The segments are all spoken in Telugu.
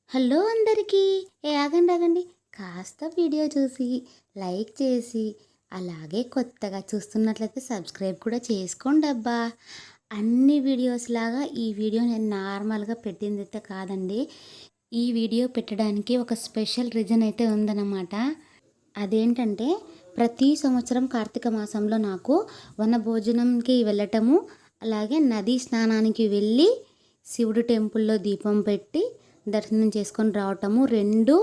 హలో అందరికీ. ఆగండి ఆగండి, కాస్త వీడియో చూసి లైక్ చేసి అలాగే కొత్తగా చూస్తున్నట్లయితే సబ్స్క్రైబ్ కూడా చేసుకోండి అబ్బా. అన్ని వీడియోస్ లాగా ఈ వీడియో నేను నార్మల్గా పెట్టింది అయితే కాదండి. ఈ వీడియో పెట్టడానికి ఒక స్పెషల్ రీజన్ అయితే ఉందన్నమాట. అదేంటంటే ప్రతి సంవత్సరం కార్తీక మాసంలో నాకు వనభోజనంకి వెళ్ళటము, అలాగే నదీ స్నానానికి వెళ్ళి శివుడు టెంపుల్లో దీపం పెట్టి దర్శనం చేసుకొని రావటము రెండు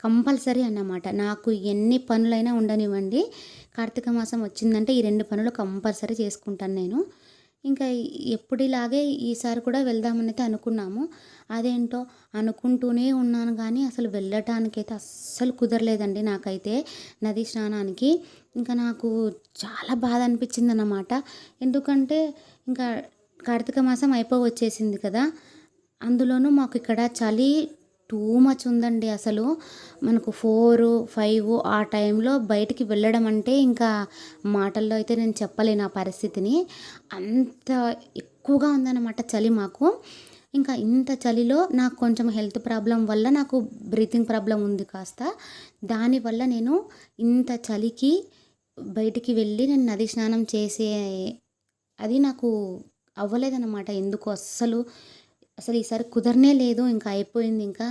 కంపల్సరీ అన్నమాట. నాకు ఎన్ని పనులైనా ఉండనివ్వండి, కార్తీక మాసం వచ్చిందంటే ఈ రెండు పనులు కంపల్సరీ చేసుకుంటాను నేను. ఇంకా ఎప్పుడిలాగే ఈసారి కూడా వెళ్దామని అయితే అనుకున్నాము. అదేంటో అనుకుంటూనే ఉన్నాను కానీ అసలు వెళ్ళటానికైతే అస్సలు కుదరలేదండి నాకైతే నదీ స్నానానికి. ఇంకా నాకు చాలా బాధ అనిపించింది అన్నమాట. ఎందుకంటే ఇంకా కార్తీక మాసం వచ్చేసింది కదా, అందులోనూ మాకు ఇక్కడ చలి టూ మచ్ ఉందండి. అసలు మనకు 4, 5 ఆ టైంలో బయటికి వెళ్ళడం అంటే ఇంకా మాటల్లో అయితే నేను చెప్పలేను ఆ పరిస్థితిని. అంత ఎక్కువగా ఉందన్నమాట చలి మాకు. ఇంకా ఇంత చలిలో నాకు కొంచెం హెల్త్ ప్రాబ్లం వల్ల నాకు బ్రీతింగ్ ప్రాబ్లం ఉంది కాస్త. దానివల్ల నేను ఇంత చలికి బయటికి వెళ్ళి నేను నది స్నానం చేసే అది నాకు అవ్వలేదన్నమాట. ఎందుకు అసలు ఈసారి కుదరనే లేదు. ఇంకా అయిపోయింది. ఇంకా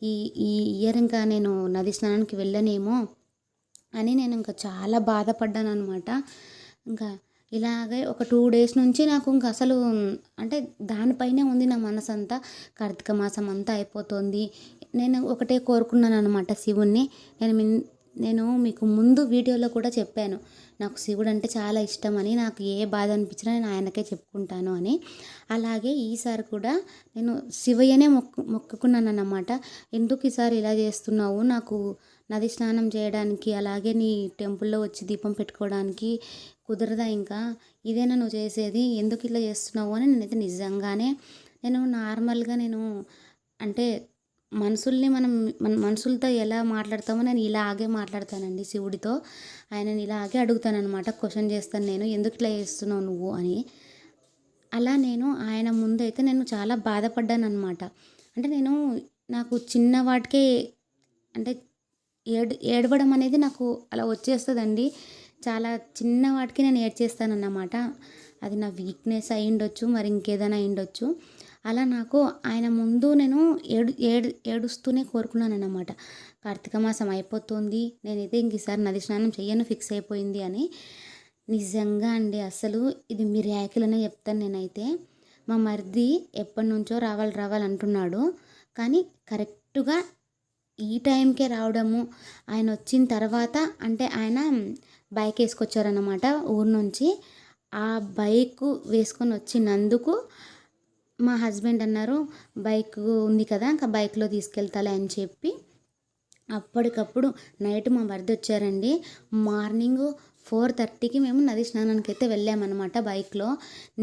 ఈ ఈ ఇయర్ ఇంకా నేను నది స్నానానికి వెళ్ళనేమో అని నేను ఇంకా చాలా బాధపడ్డాను అనమాట. ఇంకా ఇలాగే ఒక 2 డేస్ నుంచి నాకు ఇంకా అసలు అంటే దానిపైనే ఉంది నా మనసంతా. కార్తీక మాసం అంతా అయిపోతుంది. నేను ఒకటే కోరుకున్నాను అనమాట శివుణ్ణి. నేను మీకు ముందు వీడియోలో కూడా చెప్పాను, నాకు శివుడు అంటే చాలా ఇష్టమని. నాకు ఏ బాధ అనిపించినా నేను ఆయనకే చెప్పుకుంటాను అని. అలాగే ఈసారి కూడా నేను శివయ్యనే మొక్కుకున్నాను అన్నమాట. ఎందుకు ఈసారి ఇలా చేస్తున్నావు, నాకు నది స్నానం చేయడానికి అలాగే నీ టెంపుల్లో వచ్చి దీపం పెట్టుకోవడానికి కుదరదా, ఇంకా ఇదేనా నువ్వు చేసేది, ఎందుకు ఇలా చేస్తున్నావు అని నేనైతే నిజంగానే నార్మల్గా అంటే మనం మన మనుషులతో ఎలా మాట్లాడతామో నేను ఇలాగే మాట్లాడతానండి శివుడితో. ఆయనని ఇలాగే అడుగుతానమాట, క్వశ్చన్ చేస్తాను నేను, ఎందుకు ఇట్లా చేస్తున్నావు నువ్వు అని. అలా నేను ఆయన ముందైతే నేను చాలా బాధపడ్డాను అనమాట. అంటే నాకు చిన్న వాటికే అంటే ఏడవడం అనేది నాకు అలా వచ్చేస్తుందండి. చాలా చిన్న వాటికి నేను ఏడ్చేస్తానన్నమాట. అది నా వీక్నెస్ అయి ఉండొచ్చు, మరి ఇంకేదైనా అయి ఉండొచ్చు. అలా నాకు ఆయన ముందు నేను ఏడుస్తూనే కోరుకున్నాను అన్నమాట. కార్తీక మాసం అయిపోతుంది, నేనైతే ఇంక ఈసారి నది స్నానం చెయ్యను ఫిక్స్ అయిపోయింది అని. నిజంగా అండి, అసలు ఇది మిరాకిల్ అనే చెప్తాను నేనైతే. మా మరిది ఎప్పటి నుంచో రావాలి అంటున్నాడు, కానీ కరెక్ట్గా ఈ టైంకే రావడము. ఆయన వచ్చిన తర్వాత అంటే ఆయన బైక్ వేసుకొచ్చారన్నమాట ఊరు నుంచి. ఆ బైక్ వేసుకొని వచ్చినందుకు మా హస్బెండ్ అన్నారు, బైక్ ఉంది కదా ఇంకా బైక్లో తీసుకెళ్తాలే అని చెప్పి అప్పటికప్పుడు నైట్ మా మరిది వచ్చారండి. మార్నింగ్ 4:30కి మేము నది స్నానానికి అయితే వెళ్ళామన్నమాట బైక్లో.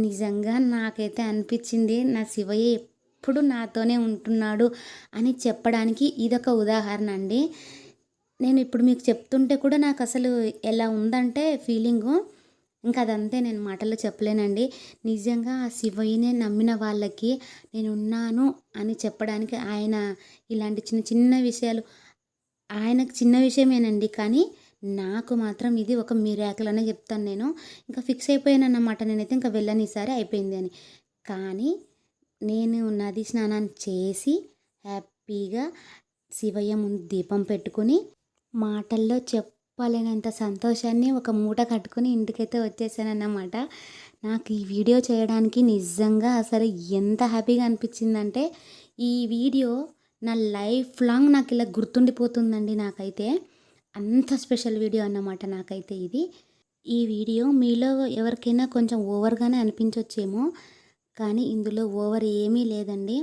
నిజంగా నాకైతే అనిపించింది, నా శివయ్య ఎప్పుడు నాతోనే ఉంటున్నాడు అని చెప్పడానికి ఇదొక ఉదాహరణ అండి. నేను ఇప్పుడు మీకు చెప్తుంటే కూడా నాకు అసలు ఎలా ఉందంటే ఫీలింగు, ఇంకా అదంతే నేను మాటల్లో చెప్పలేనండి. నిజంగా ఆ శివయ్యనే నమ్మిన వాళ్ళకి నేనున్నాను అని చెప్పడానికి ఆయన ఇలాంటి చిన్న చిన్న విషయాలు ఆయనకు చిన్న విషయమేనండి, కానీ నాకు మాత్రం ఇది ఒక మిరాకిల్ అనే చెప్తాను నేను. ఇంకా ఫిక్స్ అయిపోయానన్నమాట నేనైతే, ఇంకా వెళ్ళను ఈసారి అయిపోయింది అని. కానీ నేను నది స్నానాన్ని చేసి హ్యాపీగా శివయ్య ముందు దీపం పెట్టుకుని మాటల్లో చెప్పలేనంత సంతోషాన్ని ఒక మూట కట్టుకుని ఇంటికైతే వచ్చేసానన్నమాట. నాకు ఈ వీడియో చేయడానికి నిజంగా అసలు ఎంత హ్యాపీగా అనిపించిందంటే, ఈ వీడియో నా లైఫ్ లాంగ్ నాకు ఇలా గుర్తుండిపోతుందండి. నాకైతే అంత స్పెషల్ వీడియో అన్నమాట నాకైతే ఇది. ఈ వీడియో మీలో ఎవరికైనా కొంచెం ఓవర్గానే అనిపించవచ్చేమో, కానీ ఇందులో ఓవర్ ఏమీ లేదండి.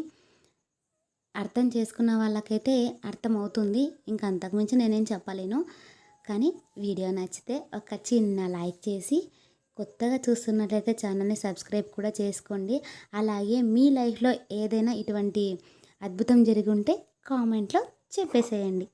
అర్థం చేసుకున్న వాళ్ళకైతే అర్థమవుతుంది. ఇంకా అంతకుమించి నేనేం చెప్పలేను. కానీ వీడియో నచ్చితే ఒక చిన్న లైక్ చేసి, కొత్తగా చూస్తున్నట్లయితే ఛానల్ని సబ్స్క్రైబ్ కూడా చేసుకోండి. అలాగే మీ లైఫ్లో ఏదైనా ఇటువంటి అద్భుతం జరిగి ఉంటే కామెంట్లో చెప్పేసేయండి.